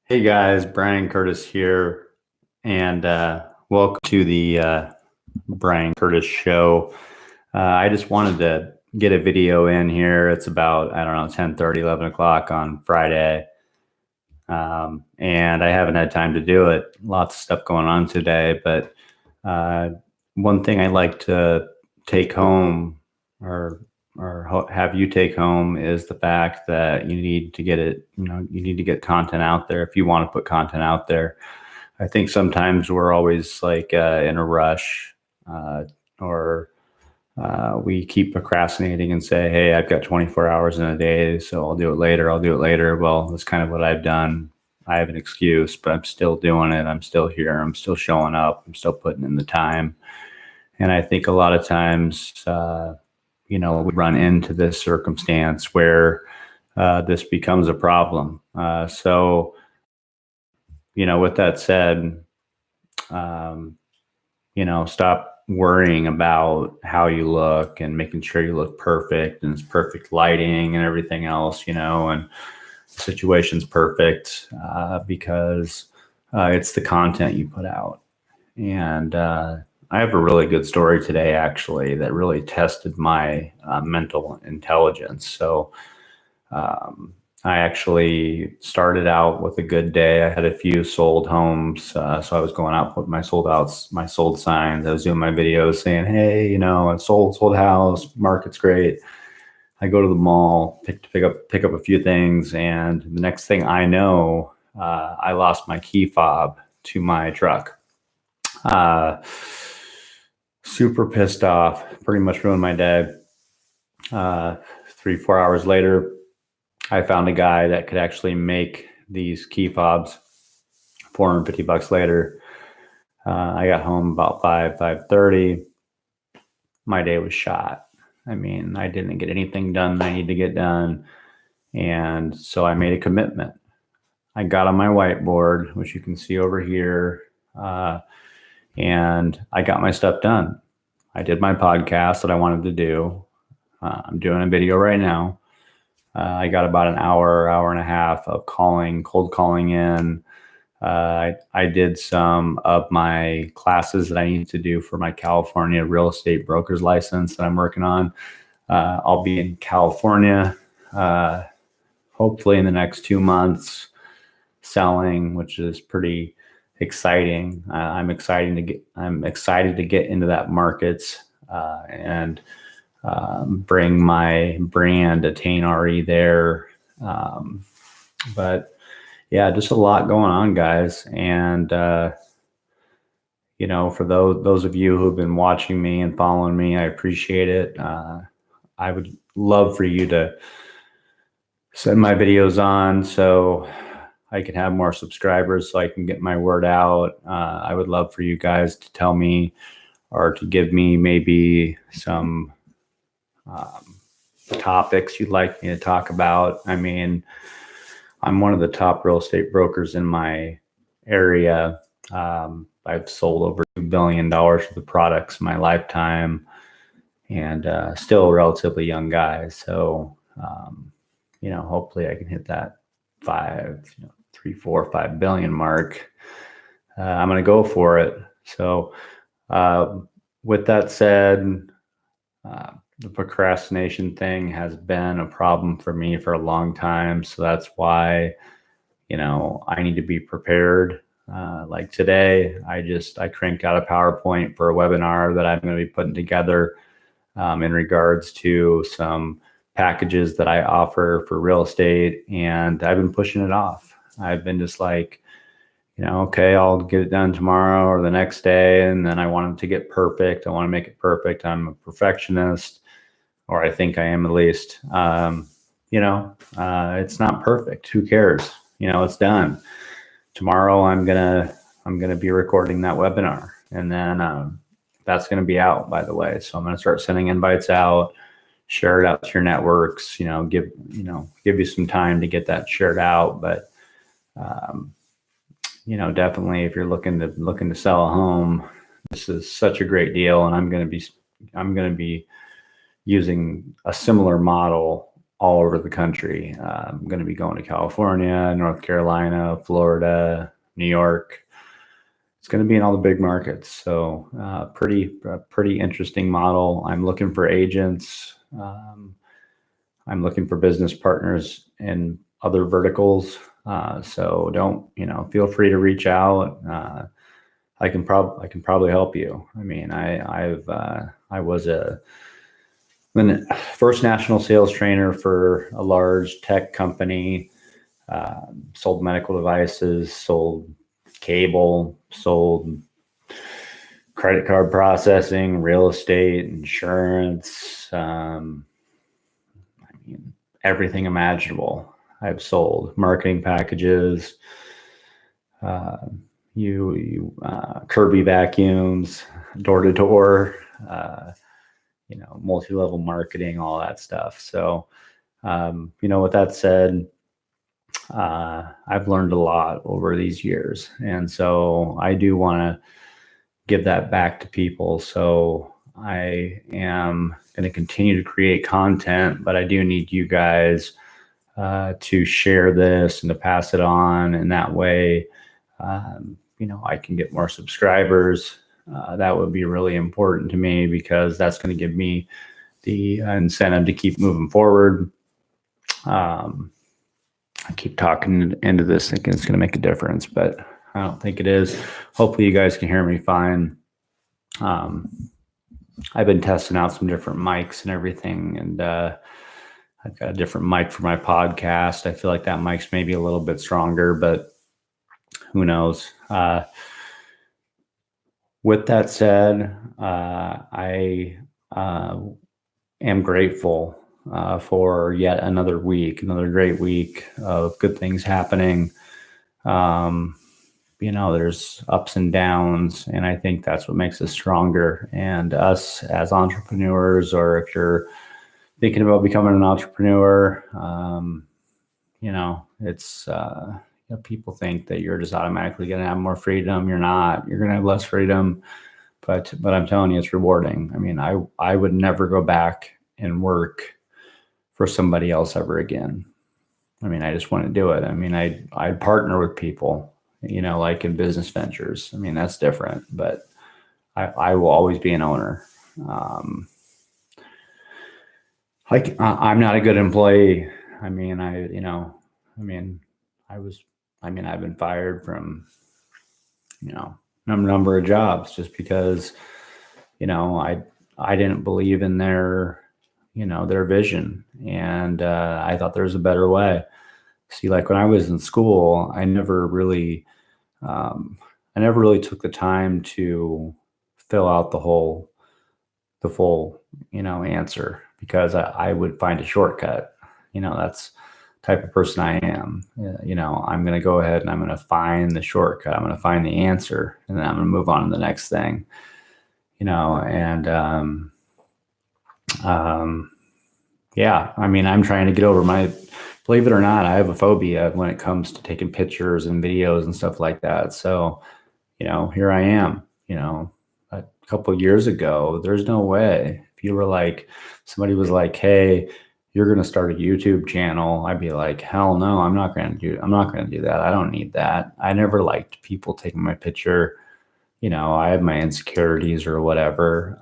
Hey guys, Brian Curtis here, and welcome to the Brian Curtis Show. I just wanted to get a video in here. It's about, I don't know, 10:30, 11 o'clock on Friday, and I haven't had time to do it. Lots of stuff going on today, but uh, one thing I like to take home or have you take home is the fact that you need to get it, you need to get content out there if you want to put content out there. I think sometimes we're always like in a rush, or we keep procrastinating and say, hey, I've got 24 hours in a day, so I'll do it later. I'll do it later. Well, that's kind of what I've done. I have an excuse, but I'm still doing it. I'm still here. I'm still showing up. I'm still putting in the time. And I think a lot of times, we run into this circumstance where this becomes a problem. With that said, stop worrying about how you look and making sure you look perfect and it's perfect lighting and everything else, and the situation's perfect because it's the content you put out. And I have a really good story today, actually, that really tested my mental intelligence. So I actually started out with a good day. I had a few sold homes, so I was going out putting my sold signs. I was doing my videos saying, "Hey, I sold house, market's great." I go to the mall, pick up a few things, and the next thing I know, I lost my key fob to my truck. Super pissed off, pretty much ruined my day. 3-4 hours later, I found a guy that could actually make these key fobs. $450 later, I got home about 5:30. My day was shot. I mean, I didn't get anything done that I need to get done. And so I made a commitment. I got on my whiteboard, which you can see over here, and I got my stuff done. I did my podcast that I wanted to do. I'm doing a video right now. I got about an hour and a half of cold calling in. I did some of my classes that I need to do for my California real estate broker's license that I'm working on. I'll be in California, hopefully in the next 2 months, selling, which is pretty exciting. I'm excited to get into that market and bring my brand Attain RE there. But yeah, just a lot going on, guys. And for those of you who've been watching me and following me, I appreciate it. I would love for you to send my videos on so I can have more subscribers, so I can get my word out. I would love for you guys to tell me or to give me maybe some topics you'd like me to talk about. I mean, I'm one of the top real estate brokers in my area. I've sold over $2 billion worth of products in my lifetime, and still a relatively young guy. So, hopefully I can hit that 5 billion mark. I'm going to go for it. So, with that said, the procrastination thing has been a problem for me for a long time. So that's why, I need to be prepared. Like today, I cranked out a PowerPoint for a webinar that I'm going to be putting together in regards to some packages that I offer for real estate. And I've been pushing it off. I've been just like, okay, I'll get it done tomorrow or the next day. And then I want it to get perfect. I want to make it perfect. I'm a perfectionist, or I think I am at least. It's not perfect. Who cares? It's done. Tomorrow I'm gonna be recording that webinar, and then that's gonna be out, by the way. So I'm gonna start sending invites out, share it out to your networks. Give you some time to get that shared out. But definitely if you're looking to sell a home, this is such a great deal, and I'm gonna be using a similar model all over the country. I'm going to be going to California, North Carolina, Florida, New York. It's going to be in all the big markets. So pretty interesting model. I'm looking for agents. I'm looking for business partners in other verticals. So don't, feel free to reach out. I can probably help you. I mean, I was the first national sales trainer for a large tech company, sold medical devices, sold cable, sold credit card processing, real estate, insurance, everything imaginable. I've sold marketing packages, Kirby vacuums, door to door, multi-level marketing, all that stuff. So, with that said, I've learned a lot over these years. And so I do want to give that back to people. So I am going to continue to create content, but I do need you guys to share this and to pass it on. And that way, I can get more subscribers. That would be really important to me because that's going to give me the incentive to keep moving forward. I keep talking into this thinking it's going to make a difference, but I don't think it is. Hopefully you guys can hear me fine. I've been testing out some different mics and everything, and I've got a different mic for my podcast. I feel like that mic's maybe a little bit stronger, but who knows? With that said, I am grateful for yet another week, another great week of good things happening. There's ups and downs, and I think that's what makes us stronger. And us as entrepreneurs, or if you're thinking about becoming an entrepreneur, it's, people think that you're just automatically going to have more freedom. You're not. You're going to have less freedom, but I'm telling you, it's rewarding. I mean, I would never go back and work for somebody else ever again. I mean, I just want to do it. I mean, I partner with people, like in business ventures. I mean, that's different, but I will always be an owner. I'm not a good employee. I mean, I've been fired from, a number of jobs just because, I didn't believe in their vision. And I thought there was a better way. See, like when I was in school, I never really took the time to fill out the full, answer, because I would find a shortcut. That's the type of person I am. I'm going to go ahead and I'm going to find the shortcut. I'm going to find the answer, and then I'm going to move on to the next thing, yeah, I mean, I'm trying to get over believe it or not, I have a phobia when it comes to taking pictures and videos and stuff like that. So, here I am, a couple of years ago, there's no way. If you were like, somebody was like, hey, you're going to start a YouTube channel, I'd be like, hell no, I'm not going to do that. I don't need that. I never liked people taking my picture. I have my insecurities or whatever,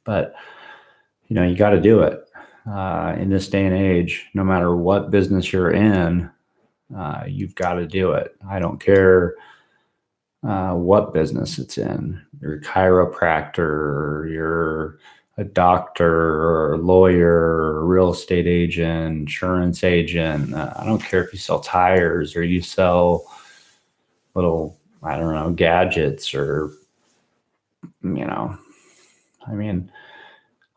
but you got to do it. In this day and age, no matter what business you're in, you've got to do it. I don't care what business it's in. You're a chiropractor, or you're a doctor, or a lawyer, or a real estate agent, insurance agent. I don't care if you sell tires or you sell little, I don't know, gadgets, or, I mean,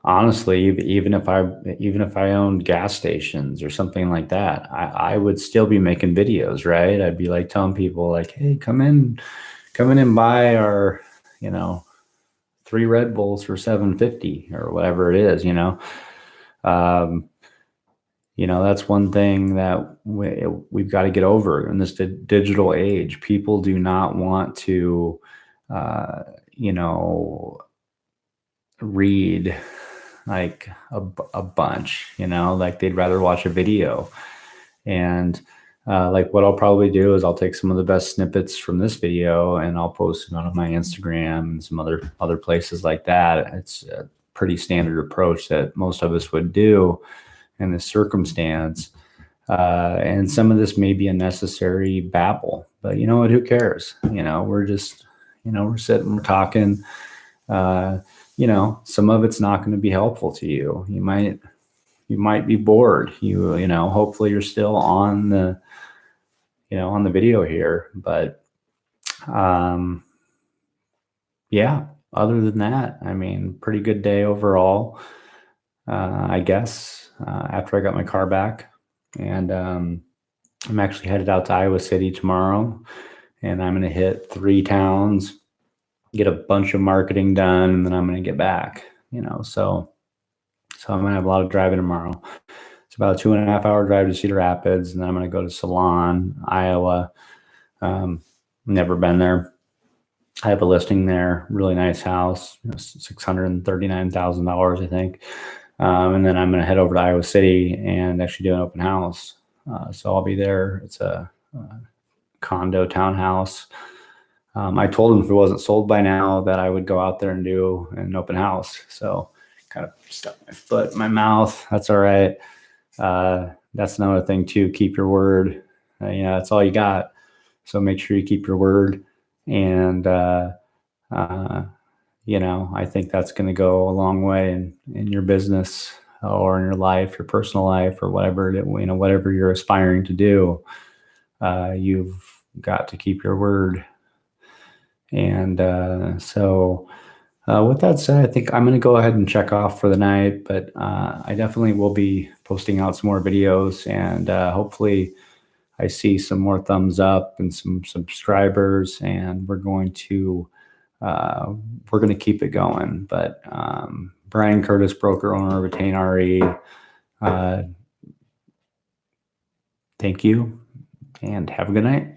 honestly, even if I owned gas stations or something like that, I would still be making videos, right? I'd be like telling people like, hey, come in and buy our, 3 Red Bulls for $7.50 or whatever it is, that's one thing that we've got to get over in this digital age. People do not want to, read like a bunch, like they'd rather watch a video. And like what I'll probably do is I'll take some of the best snippets from this video and I'll post it on my Instagram and some other places like that. It's a pretty standard approach that most of us would do in this circumstance. And some of this may be a necessary babble, but you know what? Who cares? We're just, we're sitting, we're talking. Some of it's not going to be helpful to you. You might be bored. Hopefully you're still on the video here, but yeah, other than that, I mean, pretty good day overall. I guess after I got my car back, and I'm actually headed out to Iowa City tomorrow, and I'm going to hit 3 towns, get a bunch of marketing done, and then I'm going to get back. So I'm going to have a lot of driving tomorrow. It's about a 2.5-hour drive to Cedar Rapids, and then I'm going to go to Salon, Iowa. Never been there. I have a listing there, really nice house, $639,000, I think. And then I'm going to head over to Iowa City and actually do an open house. So I'll be there. It's a condo townhouse. I told them if it wasn't sold by now that I would go out there and do an open house. So kind of stuck my foot in my mouth. That's all right. That's another thing too. Keep your word. That's all you got. So make sure you keep your word. And, I think that's going to go a long way in your business or in your life, your personal life, or whatever, whatever you're aspiring to do. You've got to keep your word. And so with that said, I think I'm going to go ahead and check off for the night, but I definitely will be posting out some more videos, and hopefully I see some more thumbs up and some subscribers, and we're going to keep it going. But Brian Curtis, broker owner of Attain RE. Thank you, and have a good night.